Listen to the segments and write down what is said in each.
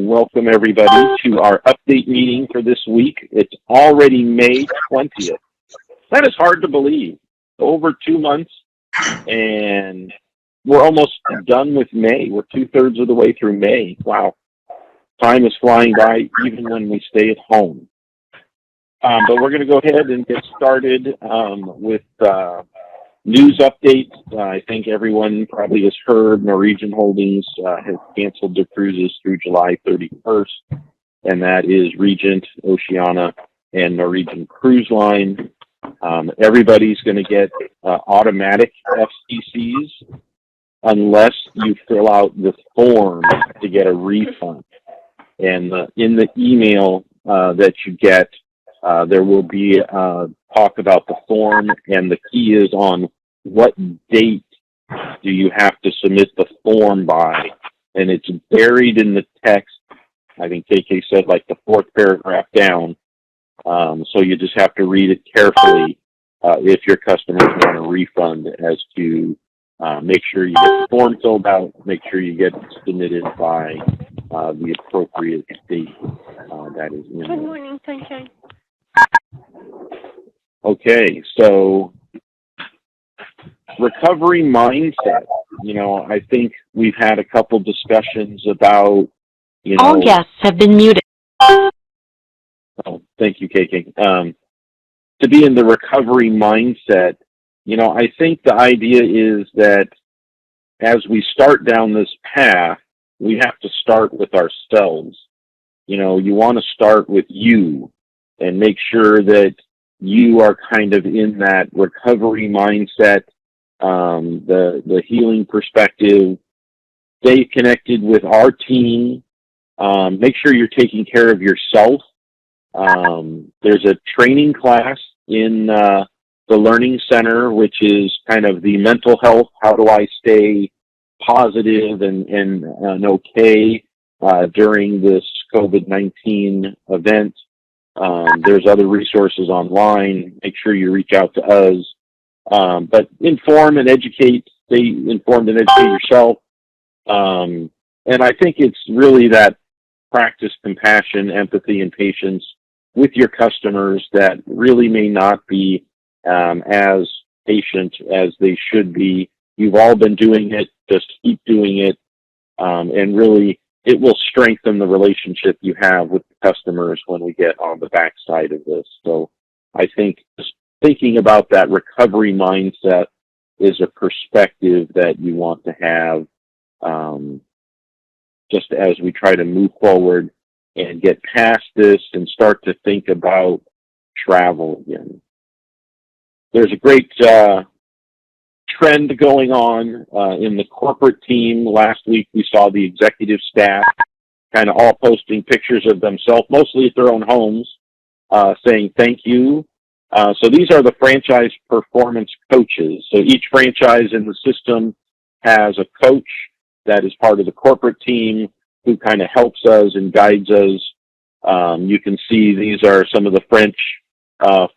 welcome everybody to our update meeting for this week. It's already May 20th. That is hard to believe. Over 2 months, and we're almost done with May. We're 2/3 of the way through May. Wow. Time is flying by even when we stay at home. But we're going to go ahead and get started with news updates. I think everyone probably has heard Norwegian Holdings has canceled their cruises through July 31st, and that is Regent, Oceania, and Norwegian Cruise Line. Everybody's going to get automatic FCCs unless you fill out the form to get a refund. And in the email that you get, there will be talk about the form, and the key is on what date do you have to submit the form by. And it's buried in the text. I think KK said like the 4th paragraph down. So you just have to read it carefully if your customers want a refund, as to make sure you get the form filled out, make sure you get it submitted by the appropriate date that is in there. Good morning, Sunshine. Okay, so recovery mindset. I think we've had a couple discussions about, All guests have been muted. Oh, thank you, KK. To be in the recovery mindset, I think the idea is that as we start down this path, we have to start with ourselves. You want to start with you and make sure that you are kind of in that recovery mindset, the healing perspective. Stay connected with our team. Make sure you're taking care of yourself. There's a training class in the Learning Center, which is kind of the mental health. How do I stay positive and okay during this COVID-19 event? There's other resources online. Make sure you reach out to us. But inform and educate. Stay informed and educate yourself. And I think it's really that practice compassion, empathy, and patience with your customers that really may not be as patient as they should be. You've all been doing it. Just keep doing it. And really, it will strengthen the relationship you have with the customers when we get on the backside of this. So I think just thinking about that recovery mindset is a perspective that you want to have just as we try to move forward and get past this and start to think about travel again. There's a great trend going on in the corporate team. Last week we saw the executive staff kind of all posting pictures of themselves, mostly at their own homes, saying thank you. So these are the franchise performance coaches. So each franchise in the system has a coach that is part of the corporate team who kind of helps us and guides us. You can see these are some of the French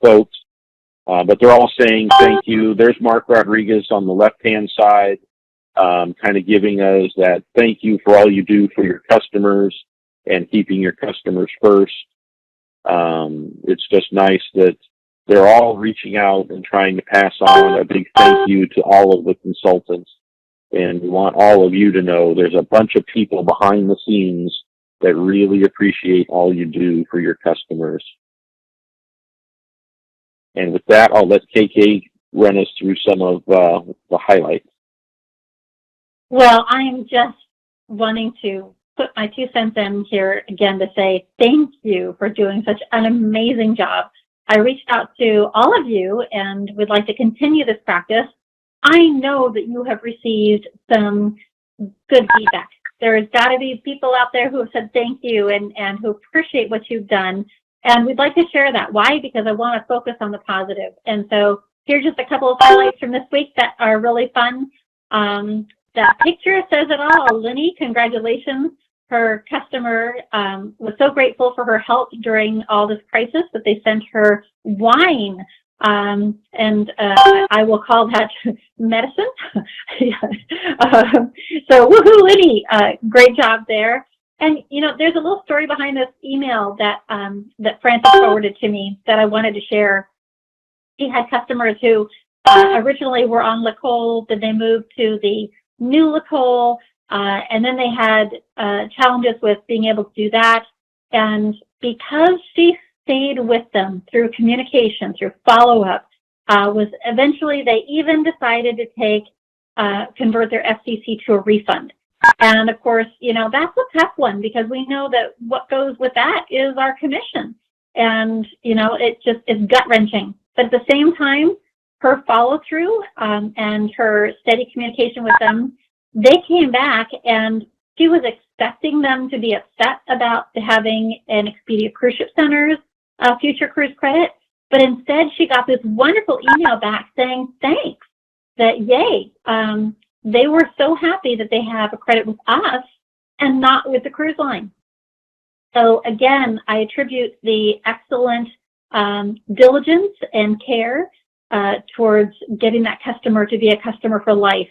folks, but they're all saying thank you. There's Mark Rodriguez on the left-hand side, kind of giving us that thank you for all you do for your customers and keeping your customers first. It's just nice that they're all reaching out and trying to pass on a big thank you to all of the consultants. And we want all of you to know there's a bunch of people behind the scenes that really appreciate all you do for your customers. And with that, I'll let KK run us through some of the highlights. Well, I'm just wanting to put my 2 cents in here again to say thank you for doing such an amazing job. I reached out to all of you and would like to continue this practice. I know that you have received some good feedback. There has got to be people out there who have said thank you and who appreciate what you've done. And we'd like to share that. Why? Because I want to focus on the positive. And so here's just a couple of highlights from this week that are really fun. That picture says it all. Lenny, congratulations. Her customer was so grateful for her help during all this crisis that they sent her wine. I will call that medicine. So woohoo, Lenny, great job there. And, there's a little story behind this email that Francis forwarded to me that I wanted to share. He had customers who originally were on Lacole, then they moved to the new Lacole, and then they had challenges with being able to do that. And because she stayed with them through communication, through follow-up, was eventually they even decided to convert their FCC to a refund. And of course, that's a tough one because we know that what goes with that is our commission. And, it's gut-wrenching. But at the same time, her follow-through and her steady communication with them, they came back and she was expecting them to be upset about having an Expedia Cruise Ship Center's future cruise credit. But instead, she got this wonderful email back saying, thanks, that yay. They were so happy that they have a credit with us and not with the cruise line. So again, I attribute the excellent diligence and care towards getting that customer to be a customer for life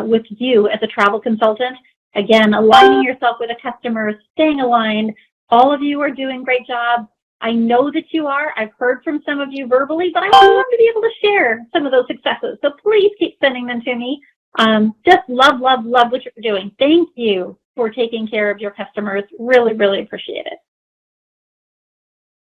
with you as a travel consultant. Again, aligning yourself with a customer, staying aligned. All of you are doing great jobs. I know that you are. I've heard from some of you verbally, but I want to be able to share some of those successes. So please keep sending them to me. Just love what you're doing. Thank you for taking care of your customers. Really, really appreciate it.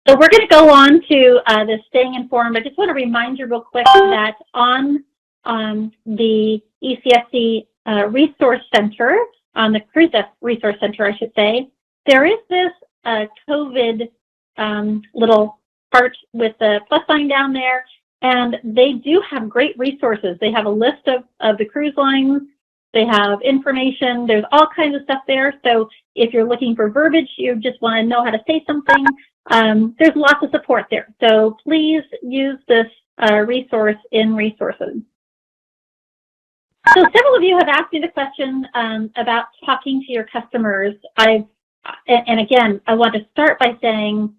So we're going to go on to the staying informed. I just want to remind you real quick that on the ECSC Resource Center, on the Cruise Resource Center, I should say, there is this COVID little part with the plus sign down there. And they do have great resources. They have a list of the cruise lines. They have information. There's all kinds of stuff there. So if you're looking for verbiage, you just want to know how to say something, there's lots of support there. So please use this resource in resources. So several of you have asked me the question about talking to your customers. And again, I want to start by saying,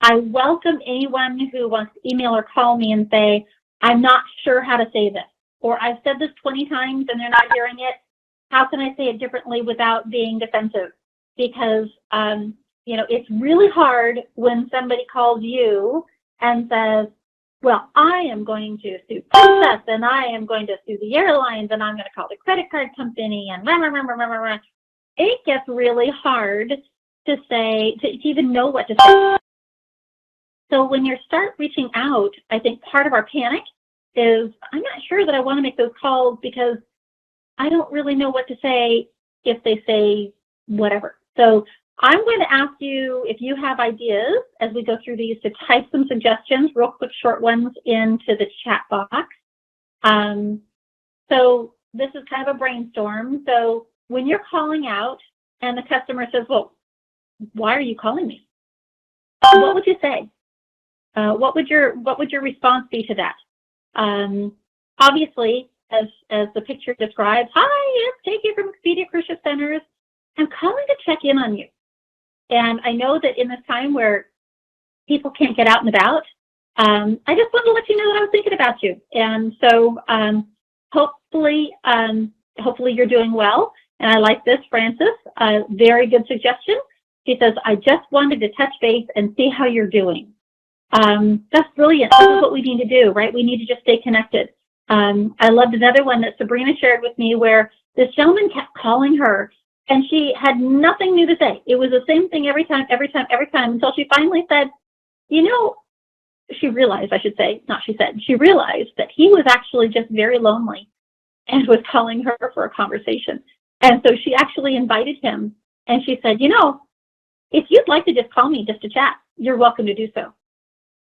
I welcome anyone who wants to email or call me and say, I'm not sure how to say this, or I've said this 20 times and they're not hearing it. How can I say it differently without being defensive? Because, it's really hard when somebody calls you and says, well, I am going to sue Princess and I am going to sue the airlines and I'm going to call the credit card company and rah, rah, rah, rah, rah, rah. It gets really hard to say, to even know what to say. So when you start reaching out, I think part of our panic is, I'm not sure that I want to make those calls because I don't really know what to say if they say whatever. So I'm going to ask you, if you have ideas as we go through these, to type some suggestions, real quick, short ones, into the chat box. So this is kind of a brainstorm. So when you're calling out and the customer says, well, why are you calling me? What would you say? What would your response be to that? Obviously, as the picture describes, hi, it's Katie from Expedia Cruise Ship Centers. I'm calling to check in on you. And I know that in this time where people can't get out and about, I just wanted to let you know that I was thinking about you. And so hopefully you're doing well. And I like this, Francis. Very good suggestion. She says, I just wanted to touch base and see how you're doing. That's brilliant. This is what we need to do, right? We need to just stay connected. I loved another one that Sabrina shared with me where this gentleman kept calling her and she had nothing new to say. It was the same thing every time until she finally said, she realized, I should say, not she said, she realized that he was actually just very lonely and was calling her for a conversation. And so she actually invited him and she said, if you'd like to just call me just to chat, you're welcome to do so.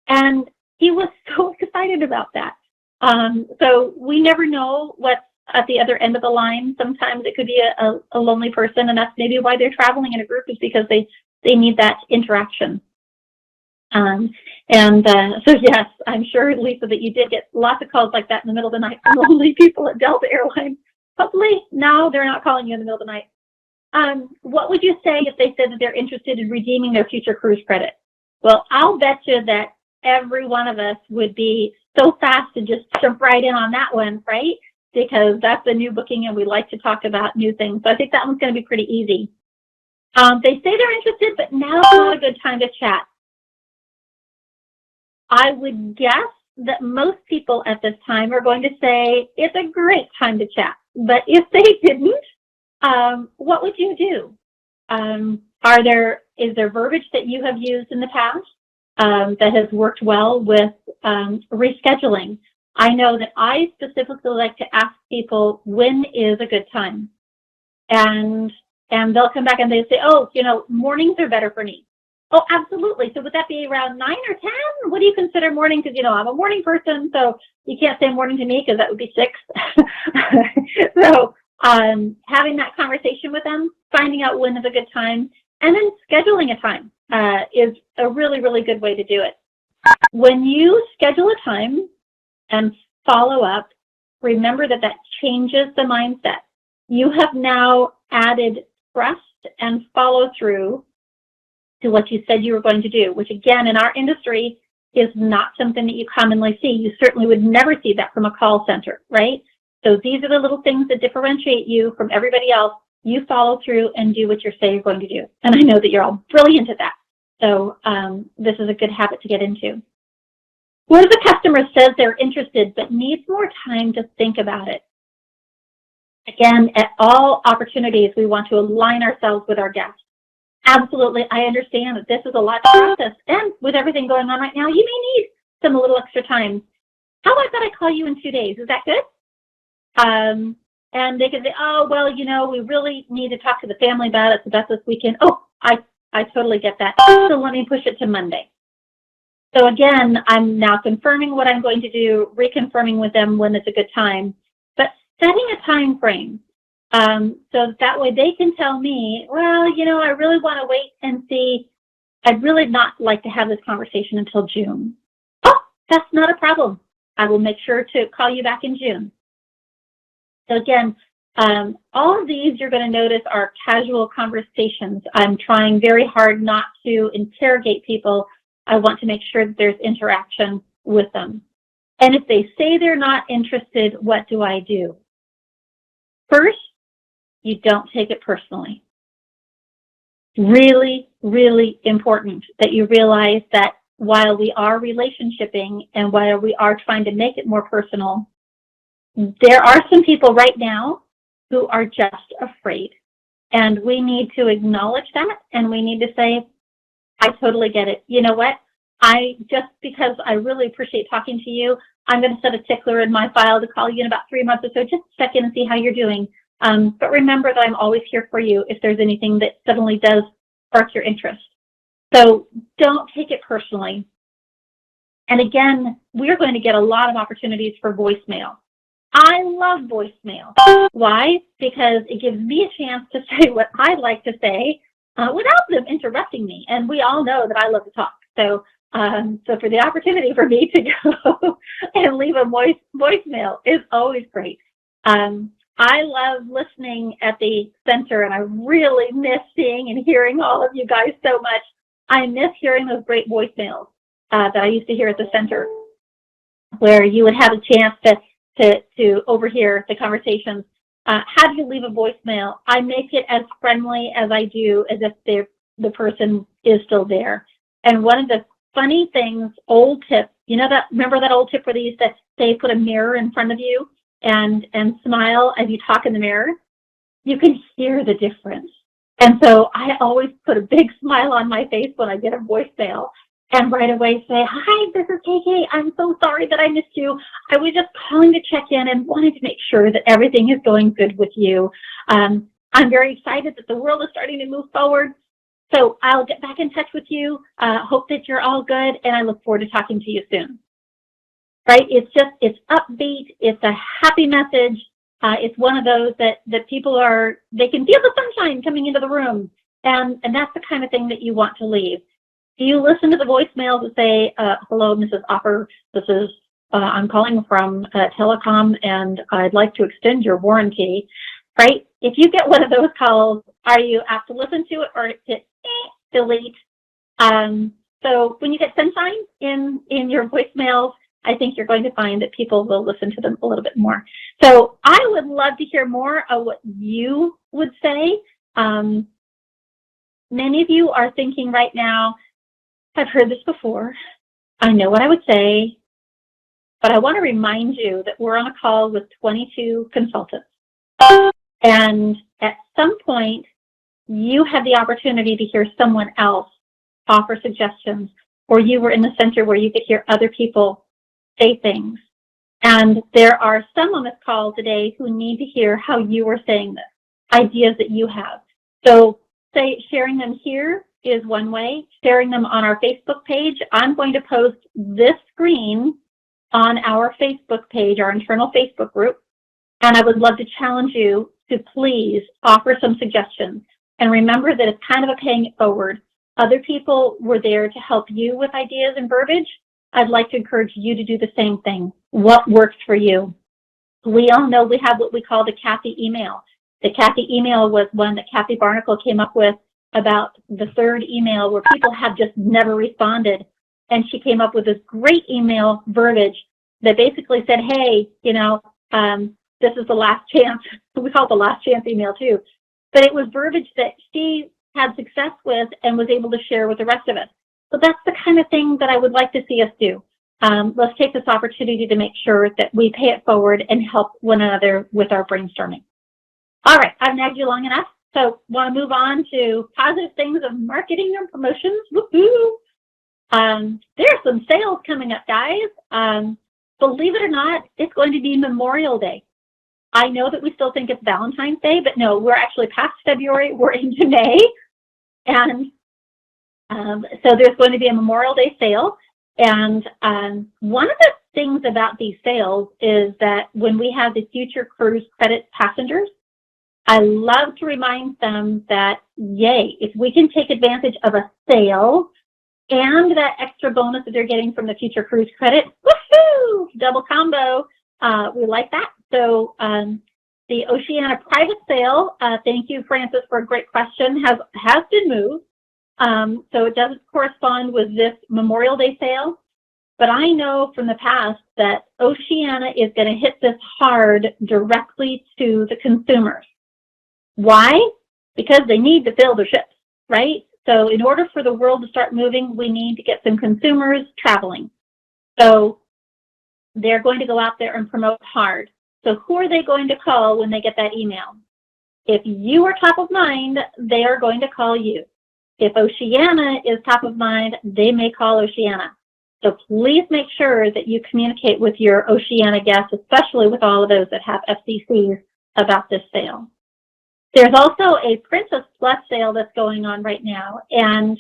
And he was so excited about that. So we never know what's at the other end of the line. Sometimes it could be a lonely person, and that's maybe why they're traveling in a group, is because they need that interaction. So yes, I'm sure, Lisa, that you did get lots of calls like that in the middle of the night from lonely people at Delta Airlines. Hopefully now they're not calling you in the middle of the night. What would you say if they said that they're interested in redeeming their future cruise credit? Well, I'll bet you that every one of us would be so fast to just jump right in on that one, right? Because that's a new booking and we like to talk about new things. So I think that one's going to be pretty easy. They say they're interested, but now's not a good time to chat. I would guess that most people at this time are going to say it's a great time to chat. But if they didn't, what would you do? Is there verbiage that you have used in the past that has worked well with rescheduling? I know that I specifically like to ask people when is a good time, and they'll come back and they say, oh, mornings are better for me. Oh, absolutely. So would that be around 9 or 10? What do you consider morning? Because, I'm a morning person, so you can't say morning to me because that would be 6. So having that conversation with them, finding out when is a good time, and then scheduling a time is a really, really good way to do it. When you schedule a time and follow up, remember that changes the mindset. You have now added trust and follow through to what you said you were going to do, which again, in our industry, is not something that you commonly see. You certainly would never see that from a call center, right? So these are the little things that differentiate you from everybody else. You follow through and do what you say you're going to do. And I know that you're all brilliant at that. So this is a good habit to get into. What if a customer says they're interested but needs more time to think about it? Again, at all opportunities, we want to align ourselves with our guests. Absolutely, I understand that this is a lot to process, and with everything going on right now, you may need a little extra time. How about that I call you in 2 days? Is that good? And they can say, oh, well, we really need to talk to the family about it, so that's this weekend. Oh, I totally get that. So let me push it to Monday. So again, I'm now confirming what I'm going to do, reconfirming with them when it's a good time, but setting a time frame. So that way they can tell me, well, I really want to wait and see. I'd really not like to have this conversation until June. Oh, that's not a problem. I will make sure to call you back in June. So again, all of these you're going to notice are casual conversations. I'm trying very hard not to interrogate people. I want to make sure that there's interaction with them. And if they say they're not interested, what do I do? First, you don't take it personally. Really, really important that you realize that while we are relationshiping and while we are trying to make it more personal, there are some people right now who are just afraid. And we need to acknowledge that, and we need to say, I totally get it. You know what? Because I really appreciate talking to you, I'm going to set a tickler in my file to call you in about 3 months or so, just check in and see how you're doing. But remember that I'm always here for you if there's anything that suddenly does spark your interest. So don't take it personally. And again, we're going to get a lot of opportunities for voicemail. I love voicemail. Why? Because it gives me a chance to say what I'd like to say without them interrupting me. And we all know that I love to talk. So for the opportunity for me to go and leave a voicemail is always great. I love listening at the center, and I really miss seeing and hearing all of you guys so much. I miss hearing those great voicemails that I used to hear at the center, where you would have a chance to overhear the conversations. How do you leave a voicemail? I make it as friendly as I do as if the person is still there. And one of the funny things, old tip, remember that old tip where they used to say put a mirror in front of you and smile as you talk in the mirror? You can hear the difference. And so I always put a big smile on my face when I get a voicemail and right away say, hi, this is KK. I'm so sorry that I missed you. I was just calling to check in and wanted to make sure that everything is going good with you. I'm very excited that the world is starting to move forward. So I'll get back in touch with you. Hope that you're all good, and I look forward to talking to you soon. Right? It's upbeat. It's a happy message. It's one of those that people they can feel the sunshine coming into the room. And that's the kind of thing that you want to leave. Do you listen to the voicemails that say, hello, Mrs. Offer, this is, I'm calling from telecom, and I'd like to extend your warranty, right? If you get one of those calls, are you apt to listen to it or hit delete? So when you get sunshine in your voicemails, I think you're going to find that people will listen to them a little bit more. So I would love to hear more of what you would say. many of you are thinking right now, I've heard this before. I know what I would say, but I want to remind you that we're on a call with 22 consultants. And at some point, you had the opportunity to hear someone else offer suggestions, or you were in the center where you could hear other people say things. And there are some on this call today who need to hear how you are saying this, ideas that you have. So sharing them here is one way. Sharing them on our Facebook page. I'm going to post this screen on our Facebook page, our internal Facebook group. And I would love to challenge you to please offer some suggestions. And remember that it's kind of a paying it forward. Other people were there to help you with ideas and verbiage. I'd like to encourage you to do the same thing. What works for you? We all know we have what we call the Kathy email. The Kathy email was one that Kathy Barnacle came up with about the third email where people have just never responded. And she came up with this great email verbiage that basically said, hey, this is the last chance. We call it the last chance email too. But it was verbiage that she had success with and was able to share with the rest of us. So that's the kind of thing that I would like to see us do. Let's take this opportunity to make sure that we pay it forward and help one another with our brainstorming. All right, I've nagged you long enough. So want to move on to positive things of marketing and promotions. Woohoo! There's some sales coming up, guys. Believe it or not, it's going to be Memorial Day. I know that we still think it's Valentine's Day, but no, we're actually past February. We're into May. And so there's going to be a Memorial Day sale. And one of the things about these sales is that when we have the future cruise credit passengers, I love to remind them that, yay, if we can take advantage of a sale and that extra bonus that they're getting from the future cruise credit, woohoo, double combo, we like that. So the Oceania private sale, thank you, Francis, for a great question, has been moved. So it doesn't correspond with this Memorial Day sale. But I know from the past that Oceania is going to hit this hard directly to the consumers. Why? Because they need to fill their ships, right? So in order for the world to start moving, we need to get some consumers traveling. So they're going to go out there and promote hard. So who are they going to call when they get that email? If you are top of mind, they are going to call you. If Oceania is top of mind, they may call Oceania. So please make sure that you communicate with your Oceania guests, especially with all of those that have FCCs, about this sale. There's also a Princess Plus sale that's going on right now, and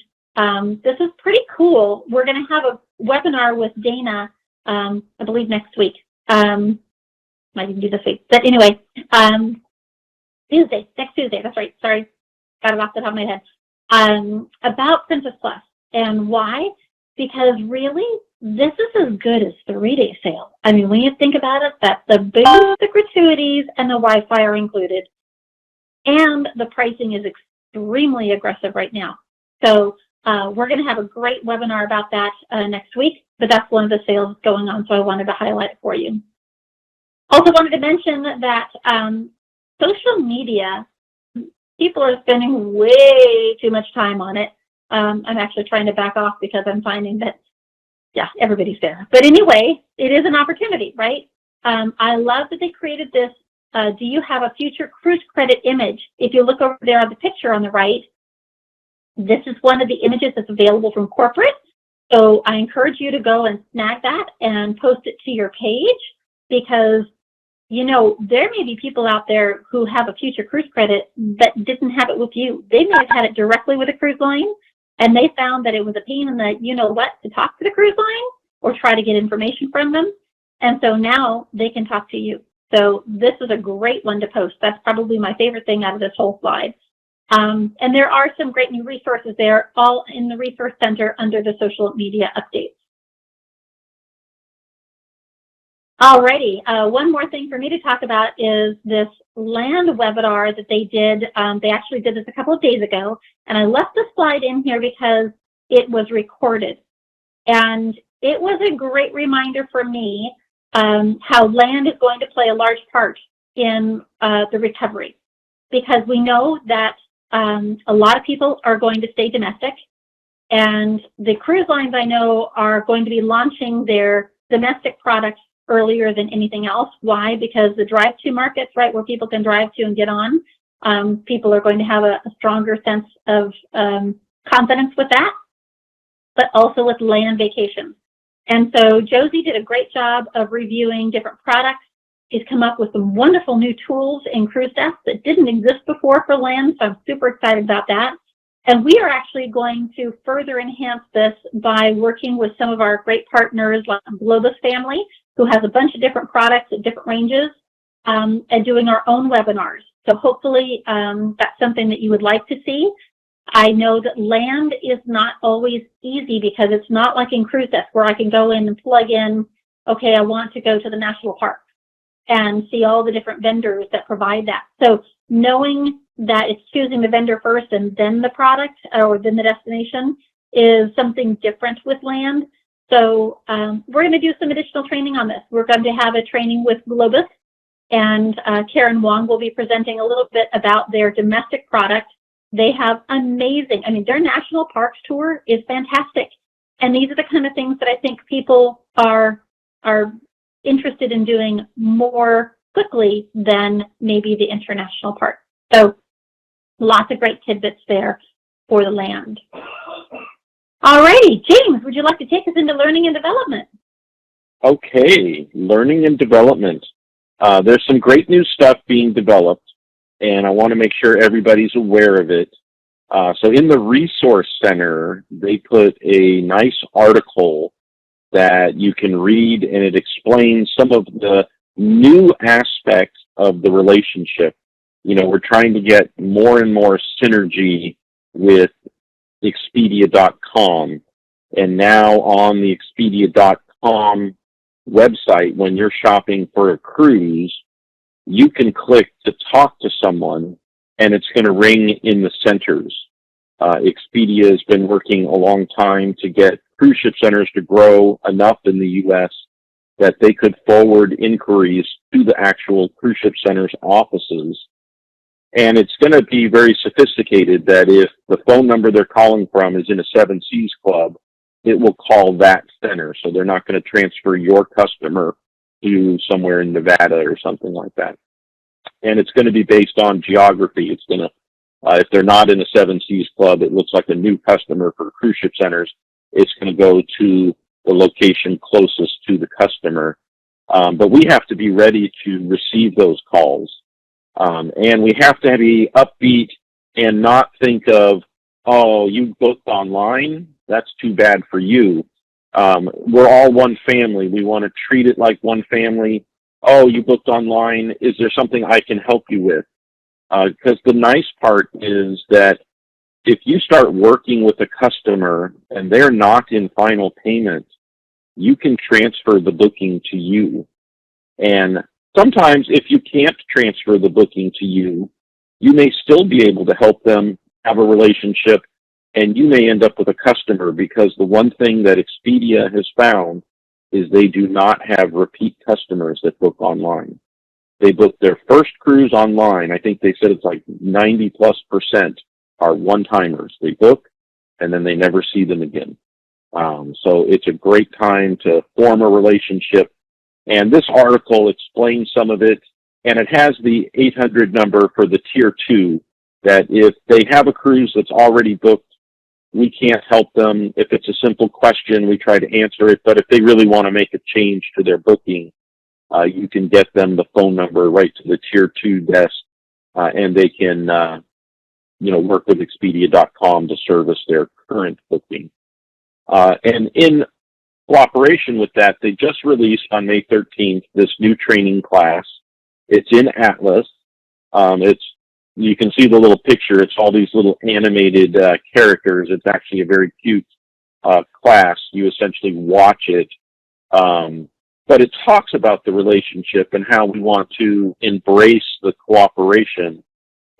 this is pretty cool. We're going to have a webinar with Dana, I believe next week. Might even do this week, but anyway, next Tuesday, that's right, sorry, got it off the top of my head, about Princess Plus. And why? Because really, this is as good as 3-day sale. I mean, when you think about it, that the booze, the gratuities, and the Wi-Fi are included. And the pricing is extremely aggressive right now. So we're going to have a great webinar about that next week, but that's one of the sales going on, so I wanted to highlight it for you. Also wanted to mention that social media, people are spending way too much time on it. I'm actually trying to back off because I'm finding that, yeah, everybody's there. But anyway, it is an opportunity, right? I love that they created this. Do you have a future cruise credit image? If you look over there on the picture on the right, this is one of the images that's available from corporate. So I encourage you to go and snag that and post it to your page, because there may be people out there who have a future cruise credit that didn't have it with you. They may have had it directly with a cruise line, and they found that it was a pain in the to talk to the cruise line or try to get information from them. And so now they can talk to you. So this is a great one to post. That's probably my favorite thing out of this whole slide. And there are some great new resources there, all in the Resource Center under the social media updates. Alrighty, one more thing for me to talk about is this land webinar that they did. They actually did this a couple of days ago, and I left the slide in here because it was recorded. And it was a great reminder for me how land is going to play a large part in the recovery, because we know that a lot of people are going to stay domestic, and the cruise lines I know are going to be launching their domestic products earlier than anything else. Why? Because the drive-to markets, right, where people can drive to and get on, people are going to have a stronger sense of confidence with that, but also with land vacations. And so Josie did a great job of reviewing different products. She's come up with some wonderful new tools in cruise desk that didn't exist before for land, so I'm super excited about that. And we are actually going to further enhance this by working with some of our great partners like Globus Family, who has a bunch of different products at different ranges, and doing our own webinars. So hopefully that's something that you would like to see. I know that land is not always easy because it's not like in cruise desk where I can go in and plug in, okay, I want to go to the national park and see all the different vendors that provide that. So knowing that it's choosing the vendor first and then the product or then the destination is something different with land. So we're going to do some additional training on this. We're going to have a training with Globus, and Karen Wong will be presenting a little bit about their domestic product. They have amazing, I mean, their national parks tour is fantastic. And these are the kind of things that I think people are interested in doing more quickly than maybe the international park. So lots of great tidbits there for the land. All righty, James, would you like to take us into learning and development? Okay, learning and development. There's some great new stuff being developed, and I want to make sure everybody's aware of it. So in the Resource Center, they put a nice article that you can read, and it explains some of the new aspects of the relationship. You know, we're trying to get more and more synergy with Expedia.com, and now on the Expedia.com website, when you're shopping for a cruise, you can click to talk to someone, and it's going to ring in the centers. Expedia has been working a long time to get cruise ship centers to grow enough in the U.S. that they could forward inquiries to the actual cruise ship centers' offices. And it's going to be very sophisticated that if the phone number they're calling from is in a Seven Seas club, it will call that center. So they're not going to transfer your customer to somewhere in Nevada or something like that. And it's going to be based on geography. It's going to, if they're not in a Seven Seas club, it looks like a new customer for cruise ship centers. It's going to go to the location closest to the customer. But we have to be ready to receive those calls. And we have to be upbeat and not think of, oh, you booked online? That's too bad for you. We're all one family. We want to treat it like one family. Oh, you booked online. Is there something I can help you with? Because the nice part is that if you start working with a customer and they're not in final payment, you can transfer the booking to you. And sometimes if you can't transfer the booking to you, you may still be able to help them have a relationship, and you may end up with a customer, because the one thing that Expedia has found is they do not have repeat customers that book online. They book their first cruise online. I think they said it's like 90+% are one-timers. They book, and then they never see them again. So it's a great time to form a relationship. And this article explains some of it, and it has the 800 number for the Tier 2, that if they have a cruise that's already booked, we can't help them. If it's a simple question, we try to answer it. But if they really want to make a change to their booking, you can get them the phone number right to the Tier 2 desk, and they can work with Expedia.com to service their current booking. And in cooperation with that, they just released on May 13th this new training class. It's in Atlas. You can see the little picture. It's all these little animated characters. It's actually a very cute class. You essentially watch it. But it talks about the relationship and how we want to embrace the cooperation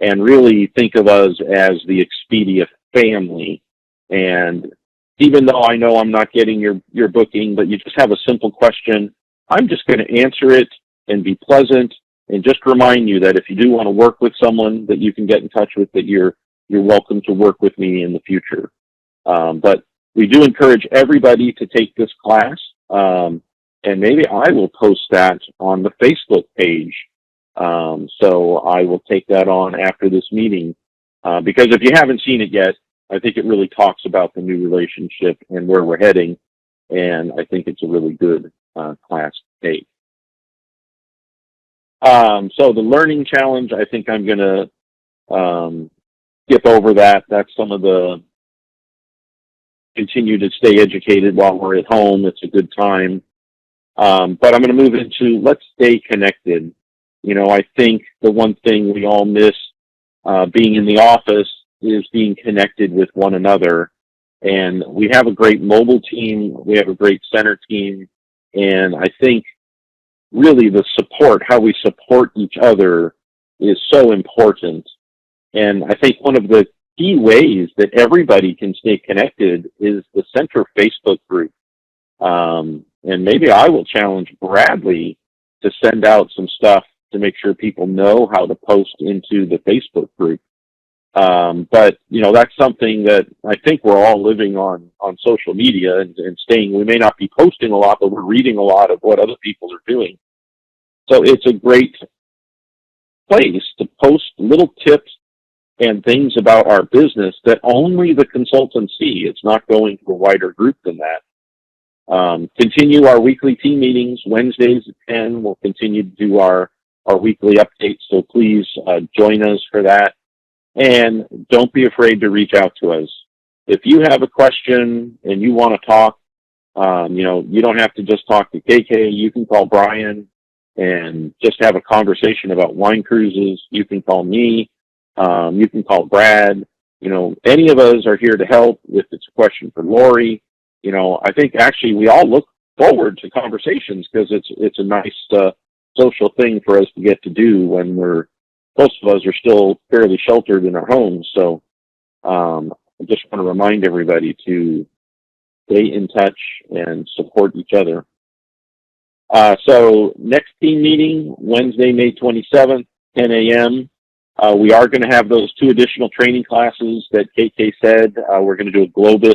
and really think of us as the Expedia family. And even though I know I'm not getting your booking, but you just have a simple question, I'm just going to answer it and be pleasant and just remind you that if you do want to work with someone that you can get in touch with, that you're you're welcome to work with me in the future. But we do encourage everybody to take this class, and maybe I will post that on the Facebook page. So I will take that on after this meeting, because if you haven't seen it yet, I think it really talks about the new relationship and where we're heading, and I think it's a really good class to take. So the learning challenge, I think I'm going to skip over that. That's some of the continue to stay educated while we're at home. It's a good time. But I'm going to move into let's stay connected. You know, I think the one thing we all miss being in the office is being connected with one another. And we have a great mobile team. We have a great center team. And I think really the support, how we support each other is so important. And I think one of the key ways that everybody can stay connected is the center Facebook group. And maybe I will challenge Bradley to send out some stuff to make sure people know how to post into the Facebook group. But, you know, that's something that I think we're all living on social media and staying. We may not be posting a lot, but we're reading a lot of what other people are doing. So it's a great place to post little tips and things about our business that only the consultants see. It's not going to a wider group than that. Continue our weekly team meetings, Wednesdays at 10. We'll continue to do our weekly updates, so please join us for that. And don't be afraid to reach out to us. If you have a question and you want to talk, you know, you don't have to just talk to KK. You can call Brian and just have a conversation about wine cruises. You can call me. You can call Brad. You know, any of us are here to help. If it's a question for Lori, you know, I think actually we all look forward to conversations because it's a nice social thing for us to get to do when most of us are still fairly sheltered in our homes. So I just want to remind everybody to stay in touch and support each other. So next team meeting, Wednesday, May 27th, 10 a.m. We are going to have those 2 additional training classes that KK said. We're going to do a Globus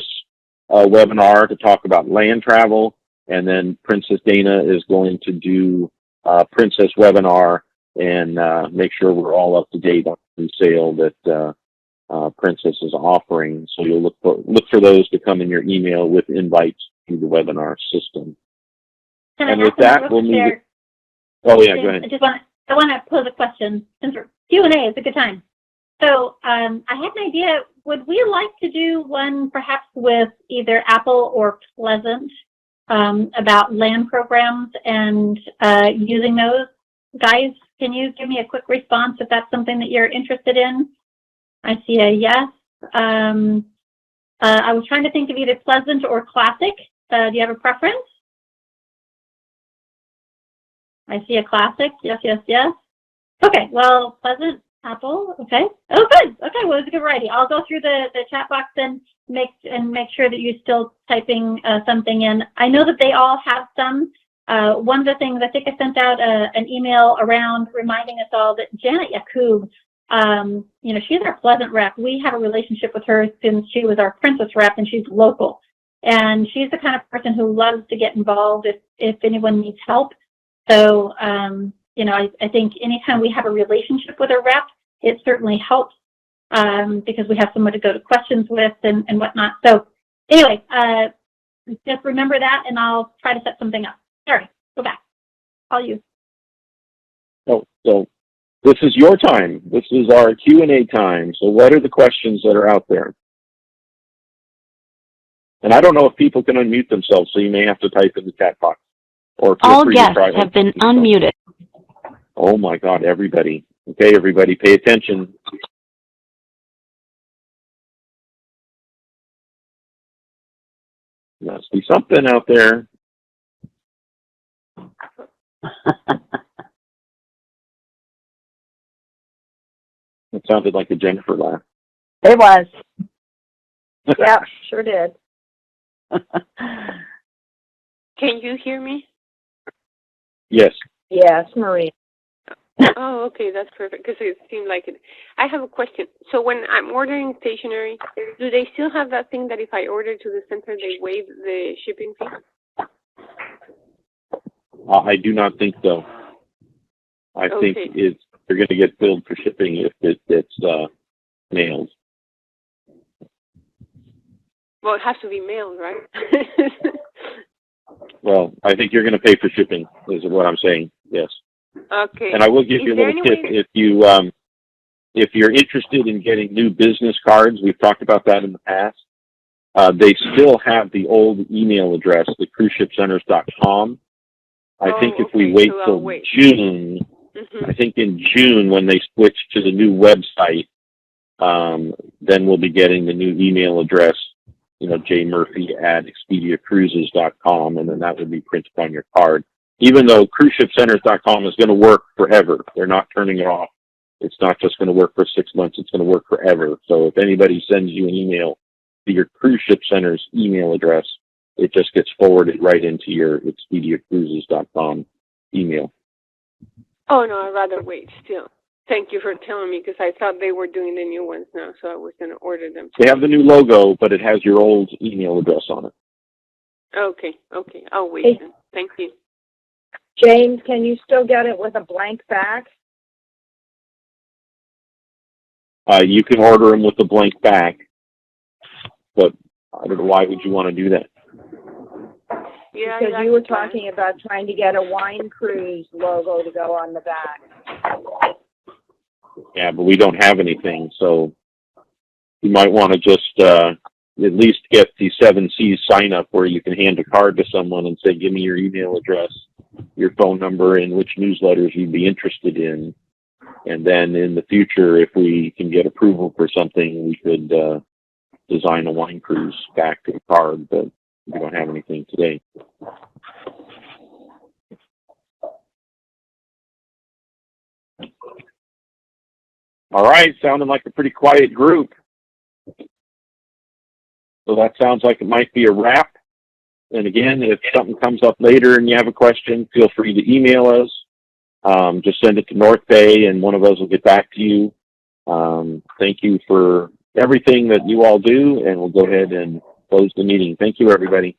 webinar to talk about land travel, and then Princess Dana is going to do a Princess webinar and make sure we're all up to date on the sale that Princess is offering. So you'll look for those to come in your email with invites to the webinar system. And with that, we'll move it. Oh yeah, go ahead. I want to pose a question since Q&A is a good time. So I had an idea. Would we like to do one perhaps with either Apple or Pleasant about land programs and using those? Guys, can you give me a quick response if that's something that you're interested in? I see a yes. I was trying to think of either Pleasant or Classic. Do you have a preference? I see a Classic. Yes, yes, yes. Okay, well, Pleasant, Apple, okay. Oh, good. Okay, well, it's a good variety. I'll go through the chat box and make sure that you're still typing something in. I know that they all have some. One of the things, I think I sent out an email around reminding us all that Janet Yakub, you know, she's our Pleasant rep. We have a relationship with her since she was our Princess rep, and she's local. And she's the kind of person who loves to get involved if anyone needs help. So, you know, I think anytime we have a relationship with a rep, it certainly helps because we have someone to go to questions with and whatnot. So anyway, just remember that, and I'll try to set something up. Sorry, go back. All you. Oh, so this is your time. This is our Q&A time. So what are the questions that are out there? And I don't know if people can unmute themselves, so you may have to type in the chat box. Or all guests have been unmuted. Oh my God, everybody. Okay, everybody, pay attention. There must be something out there. It sounded like a Jennifer laugh. It was. Yeah, sure did. Can you hear me? Yes. Yes, Marie. Oh, okay, that's perfect, because it seemed like it. I have a question. So when I'm ordering stationery, do they still have that thing that if I order to the center, they waive the shipping fee? I do not think so. I think you're going to get billed for shipping if it's mailed. Well, it has to be mailed, right? Well, I think you're going to pay for shipping, is what I'm saying. Yes. Okay. And I will give you a little tip if you're interested in getting new business cards. We've talked about that in the past. They still have the old email address, the cruiseshipcenters.com. I think if we wait till June, I think in June when they switch to the new website, then we'll be getting the new email address, jmurphy@expediacruises.com, and then that would be printed on your card. Even though cruiseshipcenters.com is going to work forever. They're not turning it off. It's not just going to work for 6 months. It's going to work forever. So if anybody sends you an email to your Cruise Ship Center's email address, it just gets forwarded right into your expediacruises.com email. Oh, no, I'd rather wait still. Thank you for telling me, because I thought they were doing the new ones now, so I was going to order them. They have the new logo, but it has your old email address on it. Okay. I'll wait then. Thank you. James, can you still get it with a blank back? You can order them with a blank back, but I don't know, why would you want to do that? Yeah, because you were talking about trying to get a wine cruise logo to go on the back. Yeah, but we don't have anything, so you might want to just at least get the 7Cs sign up where you can hand a card to someone and say, give me your email address, your phone number, and which newsletters you'd be interested in. And then in the future, if we can get approval for something, we could design a wine cruise back to the card, but we don't have anything today. All right, sounding like a pretty quiet group. So that sounds like it might be a wrap. And again, if something comes up later and you have a question, feel free to email us. Just send it to North Bay and one of us will get back to you. Thank you for everything that you all do, and we'll go ahead and close the meeting. Thank you, everybody.